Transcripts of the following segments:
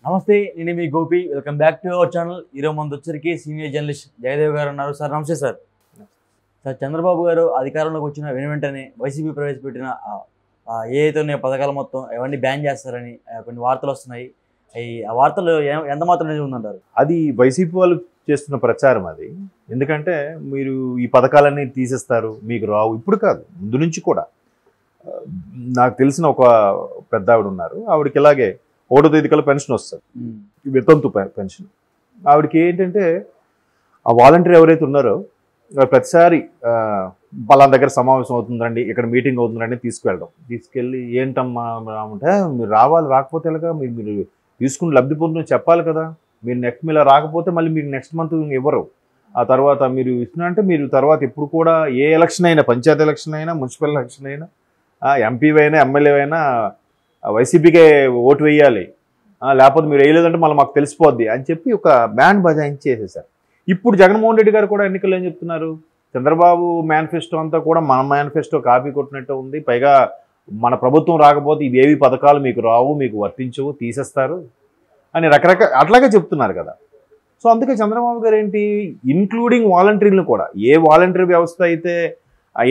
నమస్తే, నేను మీ Gopi. Welcome back to our channel. ఈరోజు మన వచ్చరికి సీనియర్ జర్నలిస్ట్ జయదేవ్ గారు ఉన్నారు. సార్ నమస్తే. సార్ చంద్రబాబు గారు అధికారంలోకి వచ్చిన వెంటనే వైసీపీ ప్రవేశపెట్టిన ఏదైతే ఉన్నాయో పథకాలు మొత్తం అవన్నీ బ్యాన్ చేస్తారని కొన్ని వార్తలు వస్తున్నాయి. ఆ వార్తలు ఎంత మాత్రం నిజం ఉందంటారు? అది వైసీపీ వాళ్ళు చేస్తున్న ప్రచారం అది. ఎందుకంటే మీరు ఈ పథకాలన్నీ తీసేస్తారు, మీకు రావు. ఇప్పుడు కాదు, ముందు నుంచి కూడా. నాకు తెలిసిన ఒక పెద్ద ఆవిడ ఉన్నారు. ఆవిడకి ఇలాగే 1వ తేదీ కల్లా పెన్షన్ వస్తుంది, వితంతు పెన్షన్. ఆవిడకి ఏంటంటే ఆ వాలంటీర్ ఎవరైతే ఉన్నారో ప్రతిసారి పలానా దగ్గర సమావేశం అవుతుందండి, ఇక్కడ మీటింగ్ అవుతుందండి తీసుకెళ్ళి ఏంటమ్మా అంటే మీరు రావాలి, రాకపోతే ఎలాగా, మీరు తీసుకుని లబ్ధి పొందుని చెప్పాలి కదా. మీరు నెక్స్ట్ ఇలా రాకపోతే మళ్ళీ మీకు నెక్స్ట్ మంత్ ఇవ్వరు. ఆ తర్వాత మీరు ఇస్తున్నా అంటే మీరు తర్వాత ఎప్పుడు కూడా ఏ ఎలక్షన్ అయినా, పంచాయతీ ఎలక్షన్ అయినా, మున్సిపల్ ఎలక్షన్ అయినా, ఎంపీ అయినా ఎమ్మెల్యే అయినా వైసీపీకే ఓటు వేయాలి, లేకపోతే మీరు వేయలేదంటే మళ్ళీ మాకు తెలిసిపోద్ది అని చెప్పి ఒక బ్యాండ్ బజాయించి చేసేసారు. ఇప్పుడు జగన్మోహన్ రెడ్డి గారు కూడా ఎన్నికల్లో ఏం చెప్తున్నారు, చంద్రబాబు మేనిఫెస్టో అంతా కూడా మన మేనిఫెస్టో కాపీ కొట్టినట్టు ఉంది, పైగా మన ప్రభుత్వం రాకపోతే ఇవేవి పథకాలు మీకు రావు, మీకు వర్తించవు, తీసేస్తారు అని అట్లాగే చెప్తున్నారు కదా. సో అందుకే చంద్రబాబు గారు ఏంటి, ఇన్క్లూడింగ్ వాలంటీర్లు కూడా, ఏ వాలంటీర్ వ్యవస్థ అయితే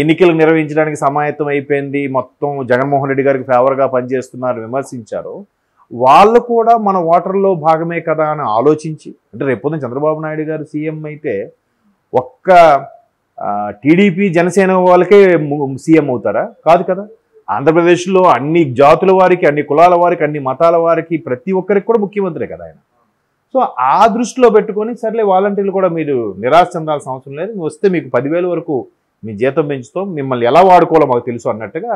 ఎన్నికలు నిర్వహించడానికి సమాయత్తం అయిపోయింది, మొత్తం జగన్మోహన్ రెడ్డి గారికి ఫేవర్గా పనిచేస్తున్నారు విమర్శించారు, వాళ్ళు కూడా మన ఓటర్లో భాగమే కదా అని ఆలోచించి, అంటే రేపొద్దున చంద్రబాబు నాయుడు గారు సీఎం అయితే ఒక్క టీడీపీ జనసేన వాళ్ళకే సీఎం అవుతారా? కాదు కదా. ఆంధ్రప్రదేశ్లో అన్ని జాతుల వారికి, అన్ని కులాల వారికి, అన్ని మతాల వారికి, ప్రతి ఒక్కరికి కూడా ముఖ్యమంత్రే కదా ఆయన. సో ఆ దృష్టిలో పెట్టుకొని సర్లే వాలంటీర్లు కూడా మీరు నిరాశ చెందాల్సిన అవసరం లేదు, వస్తే మీకు 10,000 వరకు మీ జీతం పెంచుతాం, మిమ్మల్ని ఎలా వాడుకోవాలో మాకు తెలుసు అన్నట్టుగా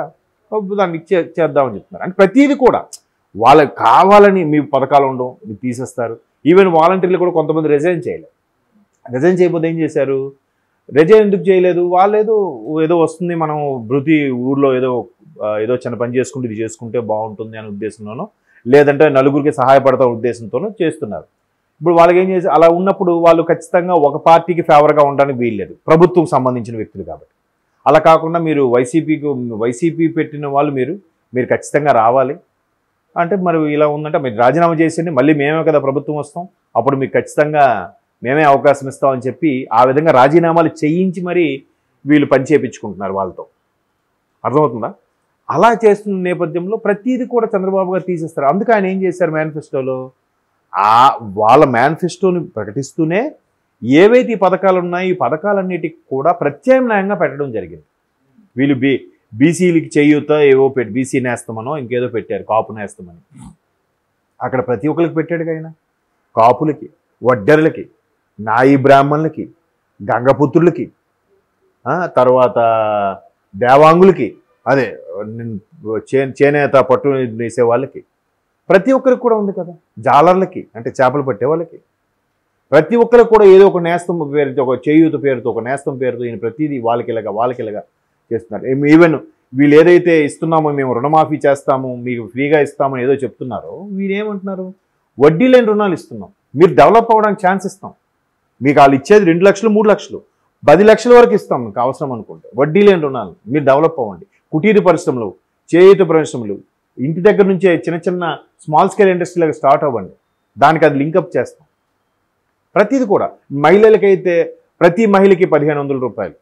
దాన్ని చేద్దామని చెప్తున్నారు. అంటే ప్రతిదీ కూడా వాళ్ళకి కావాలని మీ పథకాలు ఉండవు, మీరు తీసేస్తారు. ఈవెన్ వాలంటీర్లు కూడా కొంతమంది రిజైన్ చేయలేదు. రిజైన్ చేయకపోతే ఏం చేశారు, రిజైన్ ఎందుకు చేయలేదు, వాళ్ళు ఏదో వస్తుంది, మనం భృతి ఊర్లో ఏదో చిన్న పని చేసుకుంటే ఇది చేసుకుంటే బాగుంటుంది అనే ఉద్దేశంలోనో, లేదంటే నలుగురికి సహాయపడతా ఉద్దేశంతోనో చేస్తున్నారు. ఇప్పుడు వాళ్ళకి ఏం చేసి అలా ఉన్నప్పుడు వాళ్ళు ఖచ్చితంగా ఒక పార్టీకి ఫేవర్గా ఉండడానికి వీల్లేదు, ప్రభుత్వం సంబంధించిన వ్యక్తులు కాబట్టి. అలా కాకుండా మీరు వైసీపీ పెట్టిన వాళ్ళు మీరు ఖచ్చితంగా రావాలి అంటే, మరి ఇలా ఉందంటే మీరు రాజీనామా చేసేయండి, మళ్ళీ మేమే కదా ప్రభుత్వం వస్తాం, అప్పుడు మీకు ఖచ్చితంగా మేమే అవకాశం ఇస్తామని చెప్పి ఆ విధంగా రాజీనామాలు చేయించి మరి వీళ్ళు పని చేయించుకుంటున్నారు వాళ్ళతో. అర్థమవుతుందా? అలా చేస్తున్న నేపథ్యంలో ప్రతిదీ కూడా చంద్రబాబు గారు తీసేస్తారు. అందుకే ఆయన ఏం చేశారు, మేనిఫెస్టోలో వాళ్ళ మేనిఫెస్టోని ప్రకటిస్తూనే ఏవైతే ఈ పథకాలు ఉన్నాయో ఈ పథకాలన్నిటికి కూడా ప్రత్యామ్నాయంగా పెట్టడం జరిగింది. వీళ్ళు బీసీలకి చేయూత ఏవో బీసీ నేస్తామనో ఇంకేదో పెట్టారు, కాపు నేస్తామని. అక్కడ ప్రతి ఒక్కరికి పెట్టాడు ఆయన, కాపులకి, వడ్డెర్లకి, నాయి బ్రాహ్మణులకి, గంగపుత్రులకి, తర్వాత దేవాంగులకి, అదే చేనేత పట్టు వేసే వాళ్ళకి, ప్రతి ఒక్కరికి కూడా ఉంది కదా. జాలర్లకి అంటే చేపలు పట్టే వాళ్ళకి, ప్రతి ఒక్కరికి కూడా ఏదో ఒక నేస్తం పేరుతో, ఒక చేయూత పేరుతో, ఒక నేస్తం పేరుతో ఈయన ప్రతిదీ వాళ్ళకి ఇలాగా చేస్తున్నారు. ఈవెన్ వీళ్ళు ఏదైతే ఇస్తున్నామో, మేము రుణమాఫీ చేస్తాము, మీకు ఫ్రీగా ఇస్తామని ఏదో చెప్తున్నారో, వీళ్ళు ఏమంటున్నారు, వడ్డీ లేని రుణాలు ఇస్తున్నాం, మీరు డెవలప్ అవ్వడానికి ఛాన్స్ ఇస్తాం, మీకు వాళ్ళు ఇచ్చేది 2 లక్షలు 3 లక్షలు 10 లక్షల వరకు ఇస్తాం మీకు అవసరం అనుకుంటే, వడ్డీ లేని రుణాలు, మీరు డెవలప్ అవ్వండి, కుటీర పరిశ్రమలు, చేయూత పరిశ్రమలు, ఇంటి దగ్గర నుంచే చిన్న స్మాల్ స్కేల్ ఇండస్ట్రీలకు స్టార్ట్ అవ్వండి, దానికి అది లింకప్ చేస్తాం. ప్రతిది కూడా మహిళలకైతే ప్రతి మహిళకి 1,500 రూపాయలు,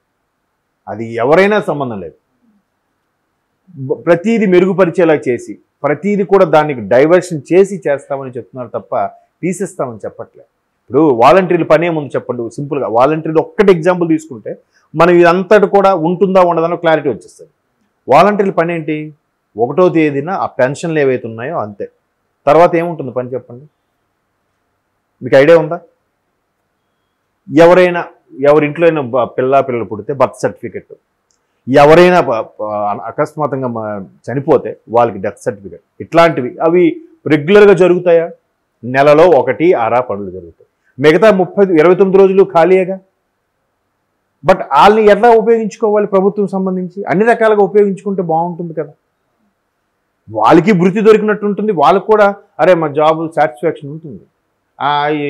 అది ఎవరైనా సంబంధం లేదు, ప్రతిదీ మెరుగుపరిచేలా చేసి ప్రతిదీ కూడా దానికి డైవర్షన్ చేస్తామని చెప్తున్నారు తప్ప తీసేస్తామని చెప్పట్లేదు. ఇప్పుడు వాలంటీర్ల పనే ముందు చెప్పండి సింపుల్గా. వాలంటీర్లు ఒక్కటి ఎగ్జాంపుల్ తీసుకుంటే మనం ఇదంతటి కూడా ఉంటుందా ఉండదనో క్లారిటీ వచ్చేస్తుంది. వాలంటీర్ల పని ఏంటి, 1వ తేదీన ఆ పెన్షన్లు ఏవైతే ఉన్నాయో అంతే, తర్వాత ఏముంటుంది పని చెప్పండి, మీకు ఐడియా ఉందా? ఎవరింట్లో అయినా పిల్లలు పుడితే బర్త్ సర్టిఫికెట్, ఎవరైనా అకస్మాత్తుగా చనిపోతే వాళ్ళకి డెత్ సర్టిఫికెట్, ఇట్లాంటివి అవి రెగ్యులర్గా జరుగుతాయా? నెలలో 1, 6 పనులు జరుగుతాయి, మిగతా 29 రోజులు ఖాళీయేగా. బట్ వాళ్ళని ఎట్లా ఉపయోగించుకోవాలి, ప్రభుత్వం సంబంధించి అన్ని రకాలుగా ఉపయోగించుకుంటే బాగుంటుంది కదా. వాళ్ళకి వృత్తి దొరికినట్టు ఉంటుంది, వాళ్ళకు కూడా అరే మా జాబ్ సాటిస్ఫాక్షన్ ఉంటుంది,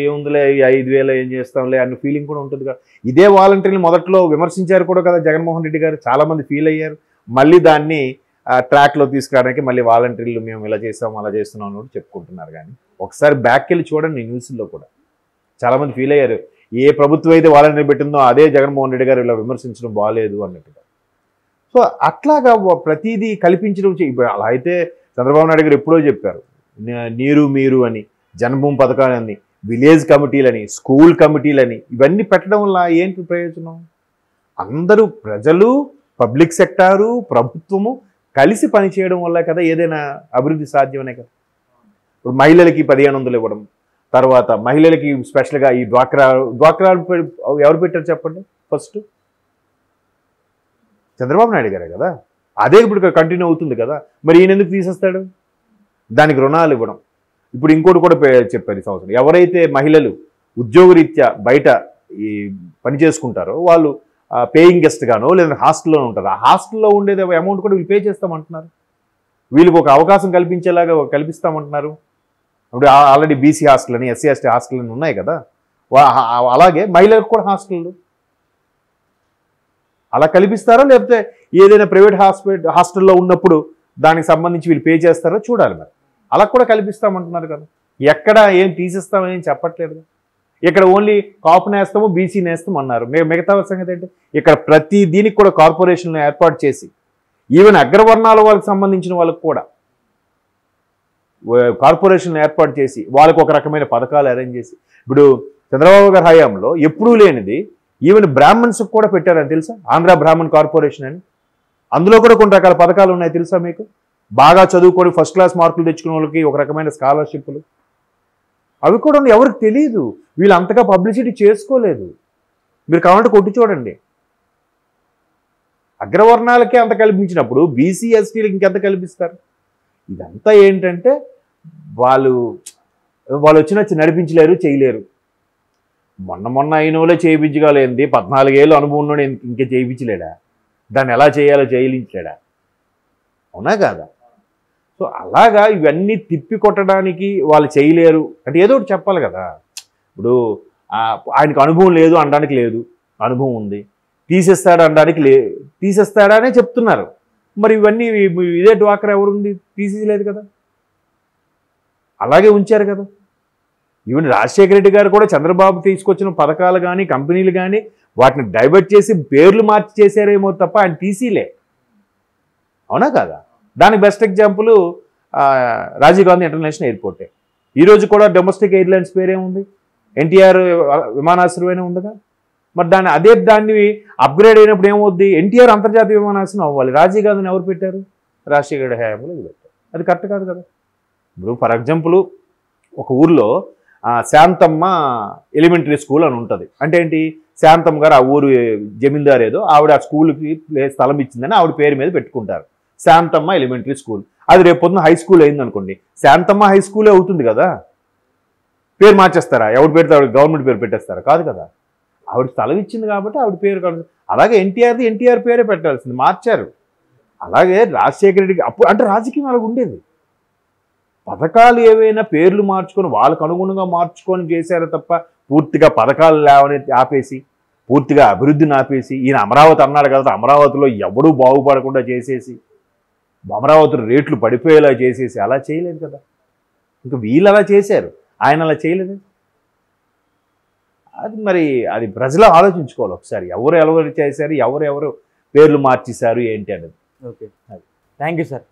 ఏముందిలే 5,000 ఏం చేస్తాంలే అన్న ఫీలింగ్ కూడా ఉంటుంది కదా. ఇదే వాలంటీర్లు మొదట్లో విమర్శించారు కూడా కదా జగన్మోహన్ రెడ్డి గారు, చాలామంది ఫీల్ అయ్యారు, మళ్ళీ దాన్ని ట్రాక్లో తీసుకురావడానికి మళ్ళీ వాలంటీర్లు మేము ఇలా చేస్తాం అలా చేస్తున్నాం అని చెప్పుకుంటున్నారు. కానీ ఒకసారి బ్యాక్ వెళ్ళి చూడండి, న్యూస్లో కూడా చాలామంది ఫీల్ అయ్యారు, ఏ ప్రభుత్వం అయితే వాలంటీర్ పెట్టిందో అదే జగన్మోహన్ రెడ్డి గారు ఇలా విమర్శించడం బాగాలేదు అన్నట్టుగా. సో అట్లాగా ప్రతిదీ కల్పించడం అలా అయితే చంద్రబాబు నాయుడు గారు ఎప్పుడో చెప్పారు, నీరు మీరు అని, జన్మభూమి పథకాలని, విలేజ్ కమిటీలని, స్కూల్ కమిటీలని, ఇవన్నీ పెట్టడం వల్ల ఏంటి ప్రయోజనం? అందరూ ప్రజలు, పబ్లిక్ సెక్టారు, ప్రభుత్వము కలిసి పనిచేయడం వల్ల కదా ఏదైనా అభివృద్ధి సాధ్యమనే కదా. ఇప్పుడు మహిళలకి 1500 ఇవ్వడం, తర్వాత మహిళలకి స్పెషల్గా ఈ డ్వాక్రా ఎవరు పెట్టారు చెప్పండి? ఫస్ట్ చంద్రబాబు నాయుడు గారే కదా. అదే ఇప్పుడు కంటిన్యూ అవుతుంది కదా. మరి ఈయన ఎందుకు తీసేస్తాడు? దానికి రుణాలు ఇవ్వడం. ఇప్పుడు ఇంకోటి కూడా చెప్పారు ఈ సంవత్సరం, ఎవరైతే మహిళలు ఉద్యోగరీత్యా బయట ఈ పని చేసుకుంటారో వాళ్ళు పేయింగ్ గెస్ట్ గానో లేదా హాస్టల్లోనే ఉంటారు. ఆ హాస్టల్లో ఉండేది అమౌంట్ కూడా వీళ్ళు పే చేస్తామంటున్నారు. వీళ్ళకి ఒక అవకాశం కల్పించేలాగా కల్పిస్తామంటున్నారు. ఇప్పుడు ఆల్రెడీ బీసీ హాస్టల్ అని, ఎస్సీ ఎస్టీ హాస్టల్ అని ఉన్నాయి కదా. అలాగే మహిళలకు కూడా హాస్టళ్ళు అలా కల్పిస్తారో లేకపోతే ఏదైనా ప్రైవేట్ హాస్టల్లో ఉన్నప్పుడు దానికి సంబంధించి వీళ్ళు పే చేస్తారో చూడాలి. మరి అలా కూడా కల్పిస్తామంటున్నారు కదా. ఎక్కడ ఏం తీసిస్తామని చెప్పట్లేదు. ఇక్కడ ఓన్లీ కాపు నేస్తాము, బీసీ నేస్తాం అన్నారు. మిగతా సంగతి ఏంటి? ఇక్కడ ప్రతి దీనికి కూడా కార్పొరేషన్లు ఏర్పాటు చేసి ఈవెన్ అగ్రవర్ణాల వాళ్ళకి సంబంధించిన వాళ్ళకు కూడా కార్పొరేషన్లు ఏర్పాటు చేసి వాళ్ళకు ఒక రకమైన పథకాలు అరేంజ్ చేసి, ఇప్పుడు చంద్రబాబు గారి హయాంలో ఎప్పుడూ లేనిది ఈవెన్ బ్రాహ్మణ్స్కి కూడా పెట్టారని తెలుసా? ఆంధ్ర బ్రాహ్మణ్ కార్పొరేషన్ అని. అందులో కూడా కొన్ని రకాల పథకాలు ఉన్నాయి తెలుసా మీకు? బాగా చదువుకొని ఫస్ట్ క్లాస్ మార్కులు తెచ్చుకునే వాళ్ళకి ఒక రకమైన స్కాలర్షిప్లు, అవి కూడా ఎవరికి తెలియదు. వీళ్ళు అంతగా పబ్లిసిటీ చేసుకోలేదు. మీరు కావాలంటే కొట్టి చూడండి. అగ్రవర్ణాలకే అంత కల్పించినప్పుడు బీసీ ఎస్టీలకు ఇంకెంత కల్పిస్తారు? ఇదంతా ఏంటంటే వాళ్ళు వచ్చి నడిపించలేరు, చేయలేరు. మొన్న అయిన వాళ్ళే చేయించగలేంది. 14 ఏళ్ళు అనుభవం ఉన్నాడు, ఇంకే చేయించలేడా? దాన్ని ఎలా చేయాలో చేయలేడా? అవునా కాదా? సో అలాగా ఇవన్నీ తిప్పి కొట్టడానికి వాళ్ళు చేయలేరు అంటే ఏదో ఒకటి చెప్పాలి కదా. ఇప్పుడు ఆయనకు అనుభవం లేదు అనడానికి లేదు, అనుభవం ఉంది. తీసేస్తాడు అనడానికి తీసేస్తాడనే చెప్తున్నారు. మరి ఇవన్నీ ఇదే డ్వాక్రా ఎవరుంది? తీసేయలేదు కదా, అలాగే ఉంచారు కదా. ఈవెన్ రాజశేఖర రెడ్డి గారు కూడా చంద్రబాబు తీసుకొచ్చిన పథకాలు కానీ కంపెనీలు కానీ వాటిని డైవర్ట్ చేసి పేర్లు మార్చి చేశారేమో తప్ప ఆయన తీసిలే. అవునా కాదా? దానికి best example Rajiv Gandhi international ఎయిర్పోర్టే. ఈరోజు కూడా డొమెస్టిక్ ఎయిర్లైన్స్ పేరేముంది? ఎన్టీఆర్ విమానాశ్రయమే ఉందిగా. మరి దాన్ని అప్గ్రేడ్ అయినప్పుడు ఏమవుద్ది? ఎన్టీఆర్ అంతర్జాతీయ విమానాశ్రయం అవ్వాలి. రాజీవ్ గాంధీని ఎవరు పెట్టారు? రాజశేఖర హయాంలో పెట్టారు. అది కరెక్ట్ కాదు కదా. ఇప్పుడు ఫర్ ఎగ్జాంపుల్ ఒక ఊర్లో శాంతమ్మ ఎలిమెంటరీ స్కూల్ అని ఉంటుంది. అంటే ఏంటి? శాంతమ్మ గారు ఆ ఊరు జమీందారు ఏదో ఆవిడ ఆ స్కూల్కి స్థలం ఇచ్చిందని ఆవిడ పేరు మీద పెట్టుకుంటారు, శాంతమ్మ ఎలిమెంటరీ స్కూల్. అది రేపు పొద్దున హై స్కూల్ అయిందనుకోండి, శాంతమ్మ హై స్కూలే అవుతుంది కదా. పేరు మార్చేస్తారా? ఎవరు పెడితే ఆవిడ గవర్నమెంట్ పేరు పెట్టేస్తారా? కాదు కదా. ఆవిడ స్థలం ఇచ్చింది కాబట్టి ఆవిడ పేరు కాదు. అలాగే ఎన్టీఆర్ పేరే పెట్టాల్సింది, మార్చారు. అలాగే రాజశేఖర రెడ్డికి అప్పుడు అంటే రాజకీయం అలాగ ఉండేది. పథకాలు ఏవైనా పేర్లు మార్చుకొని వాళ్ళకు అనుగుణంగా మార్చుకొని చేశారు తప్ప పూర్తిగా పథకాలు లేవని ఆపేసి పూర్తిగా అభివృద్ధిని ఆపేసి ఈయన అమరావతి అన్నాడు కదా, అమరావతిలో ఎవడూ బాగుపడకుండా చేసేసి అమరావతి రేట్లు పడిపోయేలా చేసేసి అలా చేయలేదు కదా. ఇంకా వీళ్ళు అలా చేశారు, ఆయన అలా చేయలేదు. అది ప్రజలు ఆలోచించుకోవాలి ఒకసారి. ఎవరు చేశారు, ఎవరు పేర్లు మార్చేశారు ఏంటి అనేది. Okay, thank you sir.